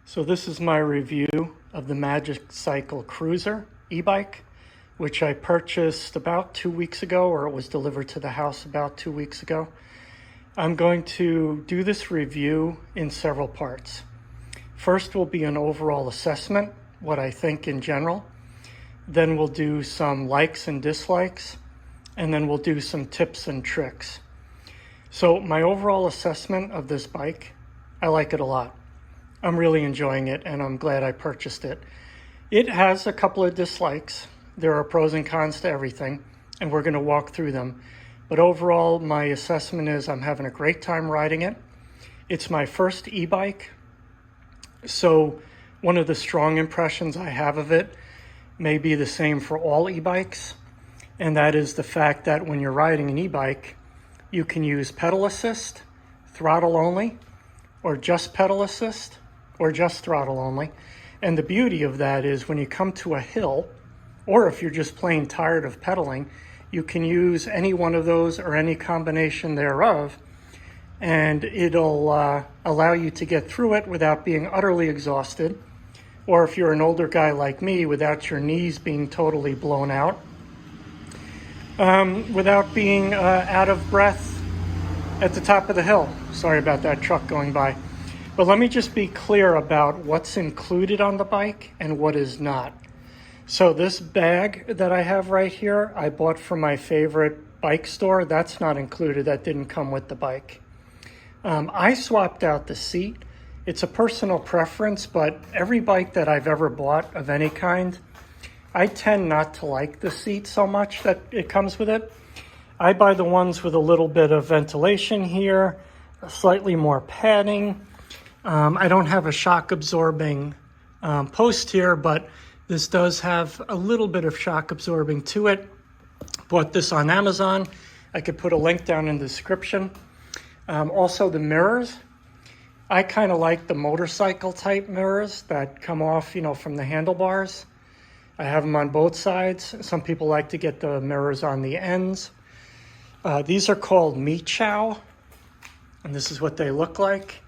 So this is my review of the Magicycle Cruiser e-bike, which I purchased about 2 weeks ago, or it was delivered to the house about 2 weeks ago. I'm going to do this review in several parts. First will be an overall assessment, what I think in general. Then we'll do some likes and dislikes, and then we'll do some tips and tricks. So my overall assessment of this bike, I like it a lot. I'm really enjoying it, and I'm glad I purchased it. It has a couple of dislikes. There are pros and cons to everything, and we're going to walk through them. But overall, my assessment is I'm having a great time riding it. It's my first e-bike, so one of the strong impressions I have of it may be the same for all e-bikes, and that is the fact that when you're riding an e-bike, you can use pedal assist, throttle only, or just pedal assist, or just throttle only. And the beauty of that is when you come to a hill, or if you're just plain tired of pedaling, you can use any one of those or any combination thereof, and it'll allow you to get through it without being utterly exhausted, or if you're an older guy like me, without your knees being totally blown out, without being out of breath at the top of the hill. Sorry about that truck going by. But let me just be clear about what's included on the bike and what is not. So this bag that I have right here, I bought from my favorite bike store. That's not included. That didn't come with the bike. I swapped out the seat. It's a personal preference, but every bike that I've ever bought of any kind, I tend not to like the seat so much that it comes with it. I buy the ones with a little bit of ventilation here, slightly more padding. I don't have a shock absorbing post here, but this does have a little bit of shock absorbing to it. Bought this on Amazon. I could put a link down in the description. Also the mirrors. I kind of like the motorcycle type mirrors that come off, from the handlebars. I have them on both sides. Some people like to get the mirrors on the ends. These are called Meat Chow, and this is what they look like.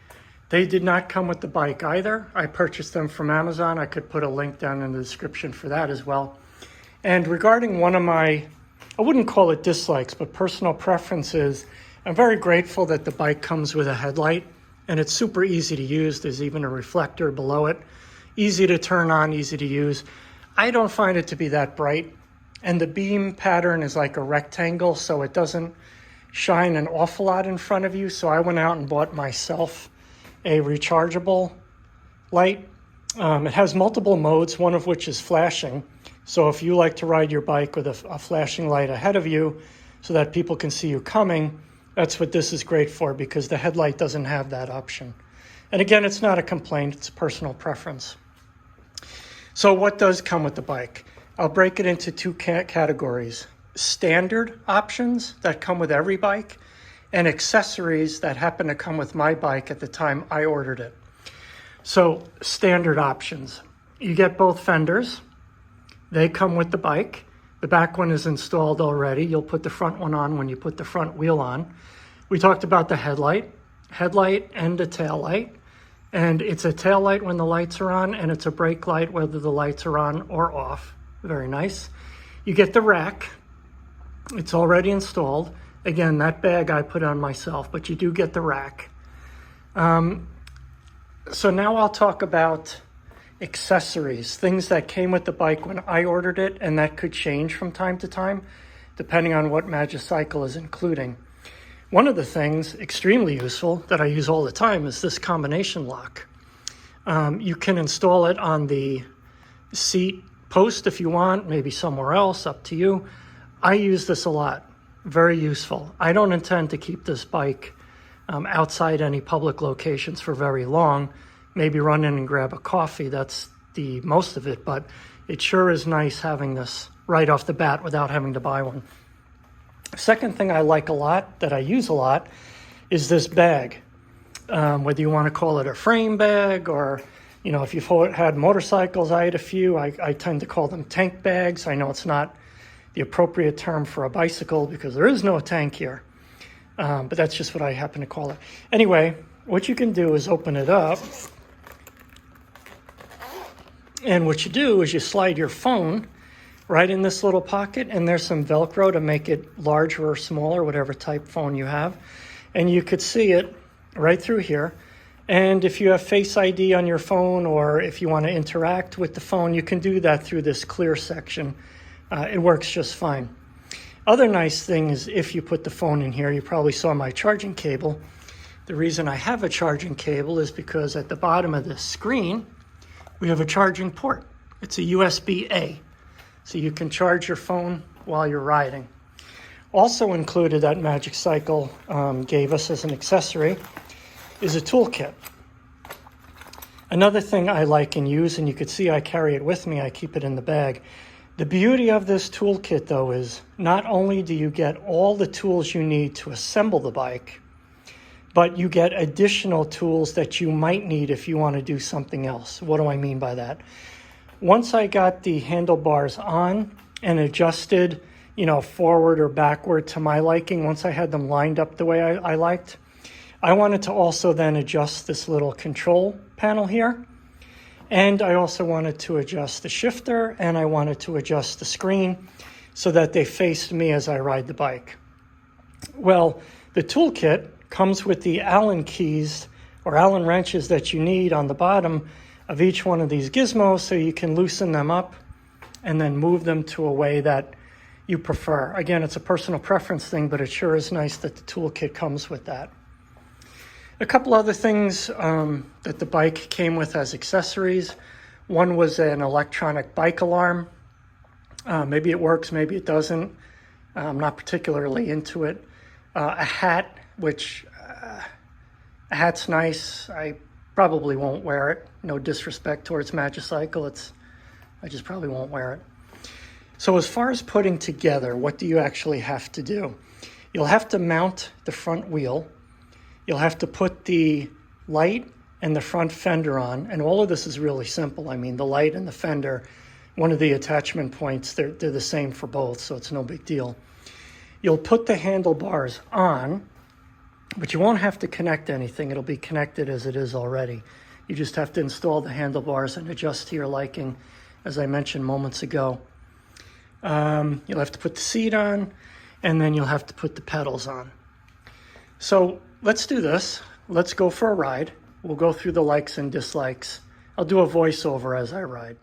They did not come with the bike either. I purchased them from Amazon. I could put a link down in the description for that as well. And regarding one of my, I wouldn't call it dislikes, but personal preferences, I'm very grateful that the bike comes with a headlight, and it's super easy to use. There's even a reflector below it. Easy to turn on, easy to use. I don't find it to be that bright, and the beam pattern is like a rectangle, so it doesn't shine an awful lot in front of you. So I went out and bought myself a rechargeable light. It has multiple modes, one of which is flashing. So if you like to ride your bike with a flashing light ahead of you so that people can see you coming, that's what this is great for, because the headlight doesn't have that option. And again, it's not a complaint, it's a personal preference. So what does come with the bike? I'll break it into two categories. Standard options that come with every bike, and accessories that happen to come with my bike at the time I ordered it. So standard options. You get both fenders. They come with the bike. The back one is installed already. You'll put the front one on when you put the front wheel on. We talked about the headlight and a tail light. And it's a tail light when the lights are on, and it's a brake light whether the lights are on or off. Very nice. You get the rack. It's already installed. Again, that bag I put on myself, but you do get the rack. So now I'll talk about accessories, things that came with the bike when I ordered it, and that could change from time to time, depending on what Magicycle is including. One of the things extremely useful that I use all the time is this combination lock. You can install it on the seat post if you want, maybe somewhere else, up to you. I use this a lot. Very useful. I don't intend to keep this bike outside any public locations for very long. Maybe run in and grab a coffee. That's the most of it, but it sure is nice having this right off the bat without having to buy one. Second thing I like a lot, that I use a lot, is this bag. Whether you want to call it a frame bag, or if you've had motorcycles, I had a few. I tend to call them tank bags. I know it's not the appropriate term for a bicycle because there is no tank here. But that's just what I happen to call it. Anyway, what you can do is open it up And what you do is you slide your phone right in this little pocket, and there's some Velcro to make it larger or smaller, whatever type phone you have. And you could see it right through here. And if you have Face ID on your phone, or if you want to interact with the phone, you can do that through this clear section. It works just fine. Other nice thing is if you put the phone in here, you probably saw my charging cable. The reason I have a charging cable is because at the bottom of the screen, we have a charging port. It's a USB-A, so you can charge your phone while you're riding. Also included that Magicycle gave us as an accessory is a toolkit. Another thing I like and use, and you can see I carry it with me, I keep it in the bag. The beauty of this toolkit though is not only do you get all the tools you need to assemble the bike, but you get additional tools that you might need if you want to do something else. What do I mean by that? Once I got the handlebars on and adjusted, forward or backward to my liking, once I had them lined up the way I liked, I wanted to also then adjust this little control panel here. And I also wanted to adjust the shifter, and I wanted to adjust the screen so that they faced me as I ride the bike. Well, the toolkit comes with the Allen keys or Allen wrenches that you need on the bottom of each one of these gizmos, so you can loosen them up and then move them to a way that you prefer. Again, it's a personal preference thing, but it sure is nice that the toolkit comes with that. A couple other things that the bike came with as accessories. One was an electronic bike alarm. Maybe it works, maybe it doesn't. I'm not particularly into it. A hat, which a hat's nice. I probably won't wear it. No disrespect towards Magicycle. I just probably won't wear it. So as far as putting together, what do you actually have to do? You'll have to mount the front wheel. You'll have to put the light and the front fender on, and all of this is really simple. I mean, the light and the fender, one of the attachment points, they're the same for both, so it's no big deal. You'll put the handlebars on, but you won't have to connect anything. It'll be connected as it is already. You just have to install the handlebars and adjust to your liking, as I mentioned moments ago. You'll have to put the seat on, and then you'll have to put the pedals on. So let's do this. Let's go for a ride. We'll go through the likes and dislikes. I'll do a voiceover as I ride.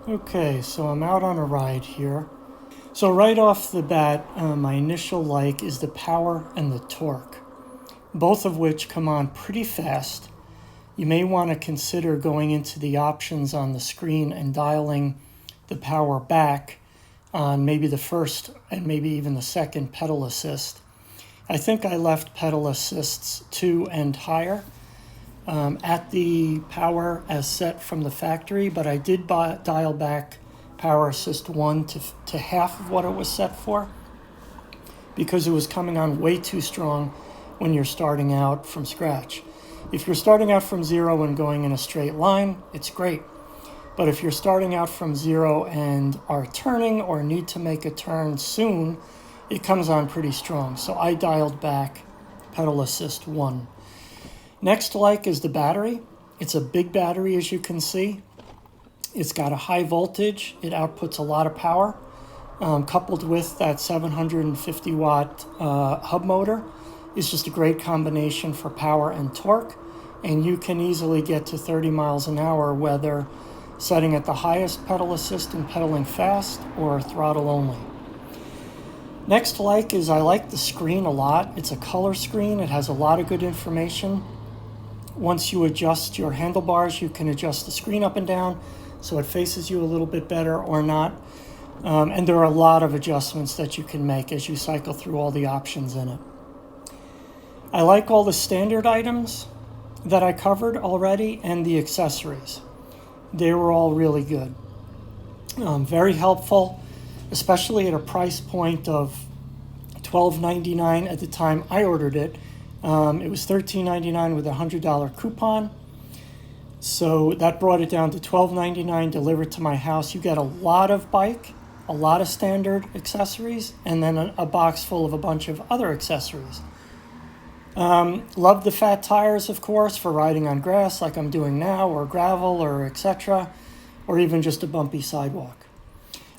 Okay, so I'm out on a ride here. So right off the bat, my initial like is the power and the torque, both of which come on pretty fast. You may want to consider going into the options on the screen and dialing the power back on maybe the first and maybe even the second pedal assist. I think I left pedal assists 2 and higher at the power as set from the factory, but I did dial back power assist 1 to half of what it was set for, because it was coming on way too strong when you're starting out from scratch. If you're starting out from 0 and going in a straight line, it's great. But if you're starting out from 0 and are turning or need to make a turn soon, it comes on pretty strong. So I dialed back pedal assist 1. Next like is the battery. It's a big battery, as you can see. It's got a high voltage. It outputs a lot of power. Coupled with that 750 watt hub motor is just a great combination for power and torque. And you can easily get to 30 miles an hour, whether setting at the highest pedal assist and pedaling fast or throttle only. Next like is I like the screen a lot. It's a color screen. It has a lot of good information. Once you adjust your handlebars, you can adjust the screen up and down so it faces you a little bit better or not. And there are a lot of adjustments that you can make as you cycle through all the options in it. I like all the standard items that I covered already and the accessories. They were all really good. Very helpful, especially at a price point of $12.99 at the time I ordered it. It was $13.99 with a $100 coupon. So that brought it down to $12.99 delivered to my house. You get a lot of bike, a lot of standard accessories, and then a box full of a bunch of other accessories. Love the fat tires, of course, for riding on grass like I'm doing now, or gravel, or etc., or even just a bumpy sidewalk.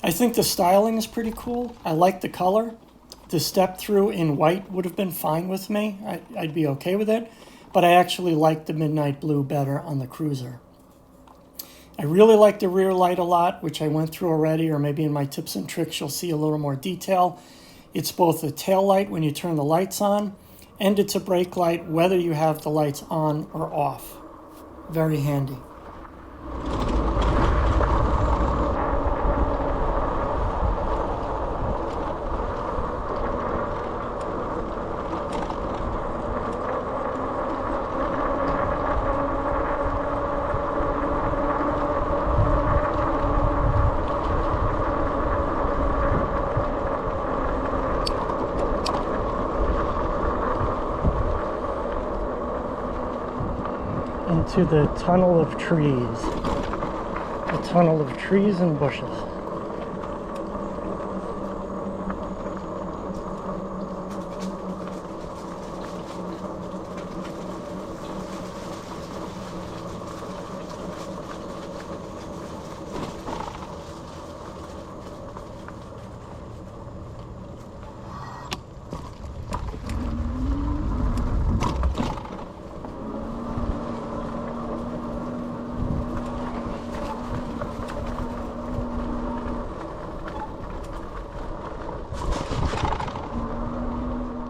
I think the styling is pretty cool. I like the color. The step through in white would have been fine with me. I'd be okay with it, but I actually like the midnight blue better on the Cruiser. I really like the rear light a lot, which I went through already, or maybe in my tips and tricks you'll see a little more detail. It's both a tail light when you turn the lights on, and it's a brake light whether you have the lights on or off. Very handy. Into the tunnel of trees. A tunnel of trees and bushes.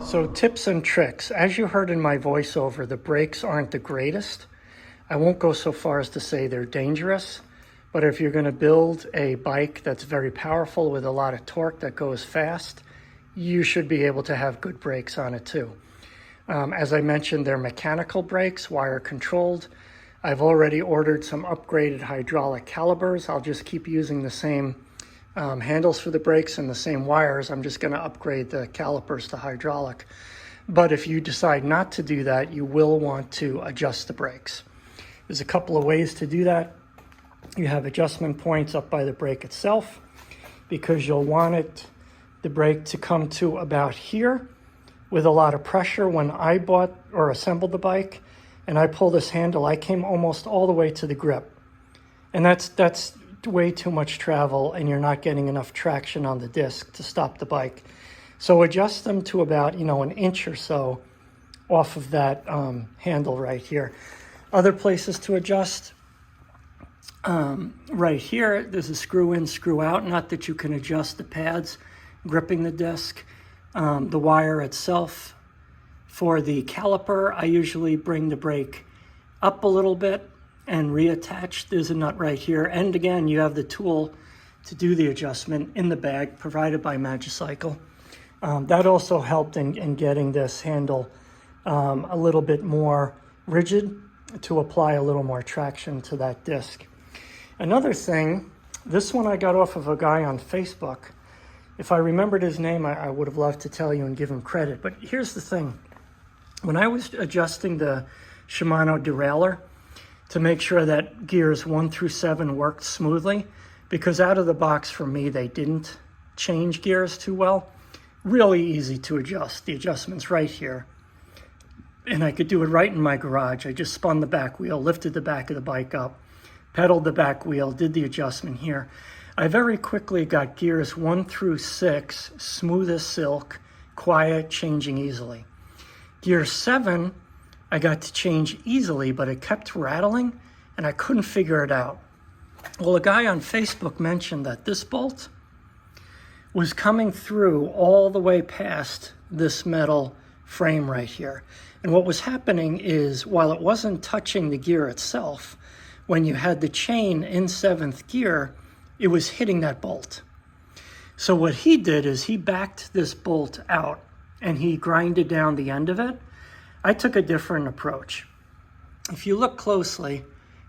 So tips and tricks. As you heard in my voiceover, the brakes aren't the greatest. I won't go so far as to say they're dangerous, but if you're going to build a bike that's very powerful with a lot of torque that goes fast, you should be able to have good brakes on it too. As I mentioned, they're mechanical brakes, wire controlled. I've already ordered some upgraded hydraulic calipers. I'll just keep using the same handles for the brakes and the same wires. I'm just going to upgrade the calipers to hydraulic. But if you decide not to do that, you will want to adjust the brakes. There's a couple of ways to do that. You have adjustment points up by the brake itself, because you'll want the brake to come to about here with a lot of pressure. When I bought or assembled the bike and I pull this handle, I came almost all the way to the grip. And that's way too much travel, and you're not getting enough traction on the disc to stop the bike. So adjust them to about, an inch or so off of that handle right here. Other places to adjust, right here, there's a screw in, screw out. Not that you can adjust the pads gripping the disc. The wire itself. For the caliper, I usually bring the brake up a little bit and reattach. There's a nut right here. And again, you have the tool to do the adjustment in the bag provided by Magicycle. That also helped in getting this handle a little bit more rigid to apply a little more traction to that disc. Another thing, this one I got off of a guy on Facebook. If I remembered his name, I would have loved to tell you and give him credit. But here's the thing. When I was adjusting the Shimano derailleur to make sure that gears 1 through 7 worked smoothly, because out of the box for me, they didn't change gears too well. Really easy to adjust. The adjustment's right here. And I could do it right in my garage. I just spun the back wheel, lifted the back of the bike up, pedaled the back wheel, did the adjustment here. I very quickly got gears 1 through 6, smooth as silk, quiet, changing easily. Gear 7, I got to change easily, but it kept rattling and I couldn't figure it out. Well, a guy on Facebook mentioned that this bolt was coming through all the way past this metal frame right here. And what was happening is, while it wasn't touching the gear itself, when you had the chain in 7th gear, it was hitting that bolt. So what he did is he backed this bolt out and he grinded down the end of it. I took a different approach. If you look closely,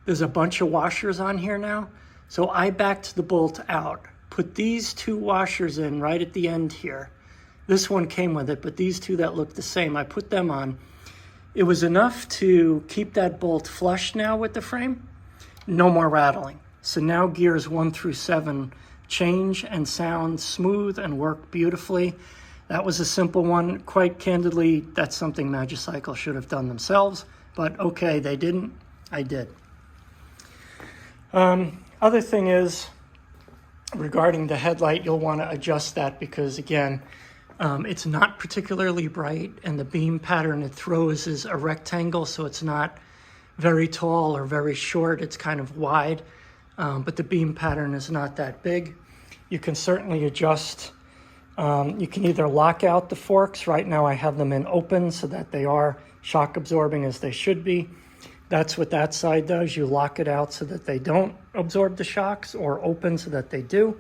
there's a bunch of washers on here now. So I backed the bolt out, put these 2 washers in right at the end here. This one came with it, but these 2 that look the same, I put them on. It was enough to keep that bolt flush now with the frame. No more rattling. So now gears 1 through 7 change and sound smooth and work beautifully. That was a simple one. Quite candidly, that's something Magicycle should have done themselves, but okay, they didn't. I did. Other thing is, regarding the headlight, you'll want to adjust that because, again, it's not particularly bright, and the beam pattern it throws is a rectangle, so it's not very tall or very short. It's kind of wide, but the beam pattern is not that big. You can certainly adjust. You can either lock out the forks. Right now I have them in open so that they are shock absorbing as they should be. That's what that side does. You lock it out so that they don't absorb the shocks, or open so that they do.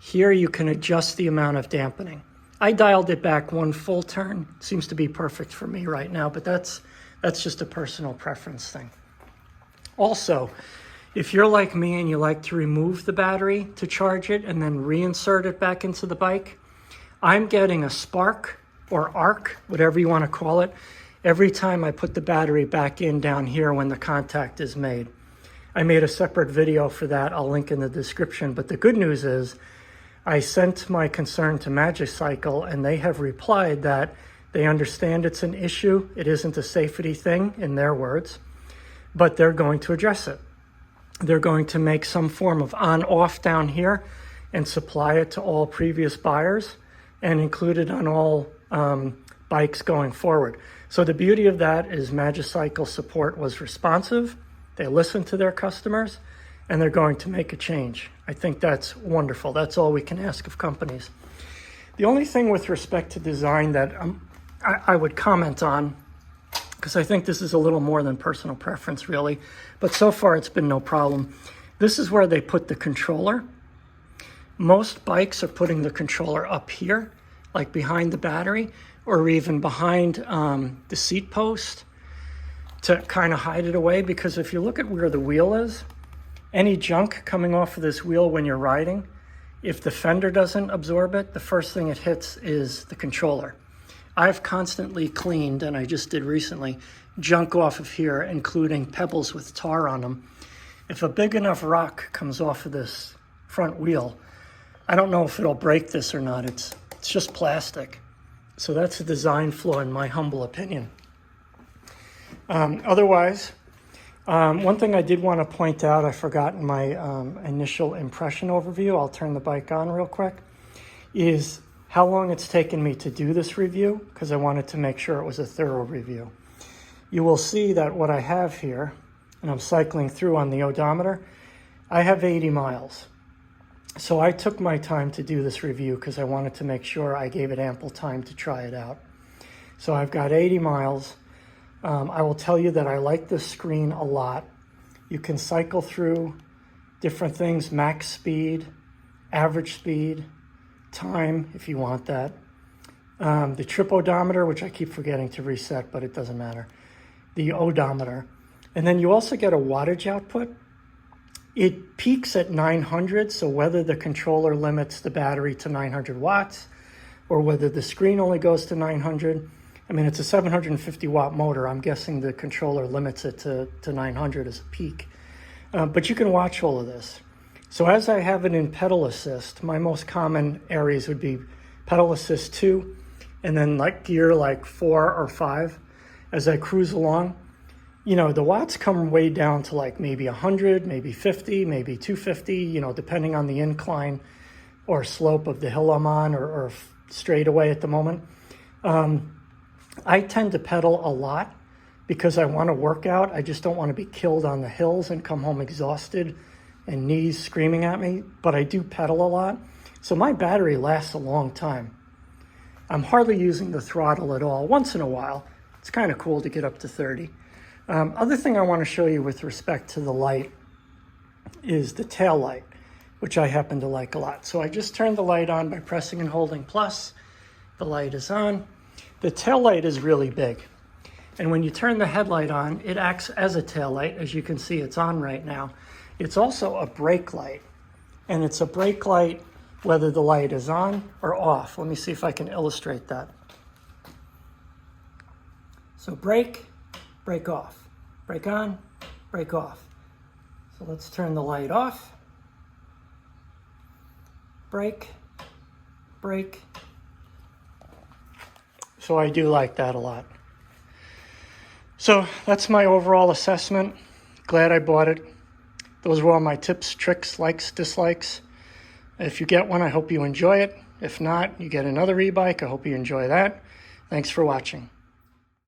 Here you can adjust the amount of dampening. I dialed it back 1 full turn. Seems to be perfect for me right now, but that's just a personal preference thing. Also, if you're like me and you like to remove the battery to charge it and then reinsert it back into the bike, I'm getting a spark or arc, whatever you want to call it, every time I put the battery back in down here when the contact is made. I made a separate video for that. I'll link in the description. But the good news is I sent my concern to Magicycle, and they have replied that they understand it's an issue. It isn't a safety thing, in their words, but they're going to address it. They're going to make some form of on-off down here and supply it to all previous buyers and include it on all bikes going forward. So the beauty of that is Magicycle support was responsive. They listened to their customers, and they're going to make a change. I think that's wonderful. That's all we can ask of companies. The only thing with respect to design that I would comment on, because I think this is a little more than personal preference really, but so far it's been no problem. This is where they put the controller. Most bikes are putting the controller up here, like behind the battery, or even behind the seat post to kind of hide it away. Because if you look at where the wheel is, any junk coming off of this wheel when you're riding, if the fender doesn't absorb it, the first thing it hits is the controller. I've constantly cleaned, and I just did recently, junk off of here, including pebbles with tar on them. If a big enough rock comes off of this front wheel, I don't know if it'll break this or not. It's just plastic. So that's a design flaw in my humble opinion. Otherwise, one thing I did want to point out, I forgot in my initial impression overview, I'll turn the bike on real quick, is how long it's taken me to do this review, because I wanted to make sure it was a thorough review. You will see that what I have here, and I'm cycling through on the odometer, I have 80 miles. So I took my time to do this review because I wanted to make sure I gave it ample time to try it out. So I've got 80 miles. I will tell you that I like this screen a lot. You can cycle through different things, max speed, average speed, time, if you want that. The trip odometer, which I keep forgetting to reset, but it doesn't matter. The odometer. And then you also get a wattage output. It peaks at 900, so whether the controller limits the battery to 900 watts or whether the screen only goes to 900, I mean, it's a 750 watt motor. I'm guessing the controller limits it to 900 as a peak. But you can watch all of this. So as I have it in pedal assist, my most common areas would be pedal assist 2, and then like gear like 4 or 5. As I cruise along, you know, the watts come way down to like maybe 100, maybe 50, maybe 250, you know, depending on the incline or slope of the hill I'm on, or straightaway at the moment. I tend to pedal a lot because I want to work out. I just don't want to be killed on the hills and come home exhausted and knees screaming at me, but I do pedal a lot. So my battery lasts a long time. I'm hardly using the throttle at all. Once in a while, it's kind of cool to get up to 30. Other thing I want to show you with respect to the light is the tail light, which I happen to like a lot. So I just turned the light on by pressing and holding plus. The light is on. The tail light is really big. And when you turn the headlight on, it acts as a tail light. As you can see, it's on right now. It's also a brake light. And it's a brake light whether the light is on or off. Let me see if I can illustrate that. So brake, brake off, brake on, brake off. So let's turn the light off. Brake, brake, So I do like that a lot. So that's my overall assessment. Glad I bought it. Those were all my tips, tricks, likes, dislikes. If you get one, I hope you enjoy it. If not, you get another e-bike. I hope you enjoy that. Thanks for watching.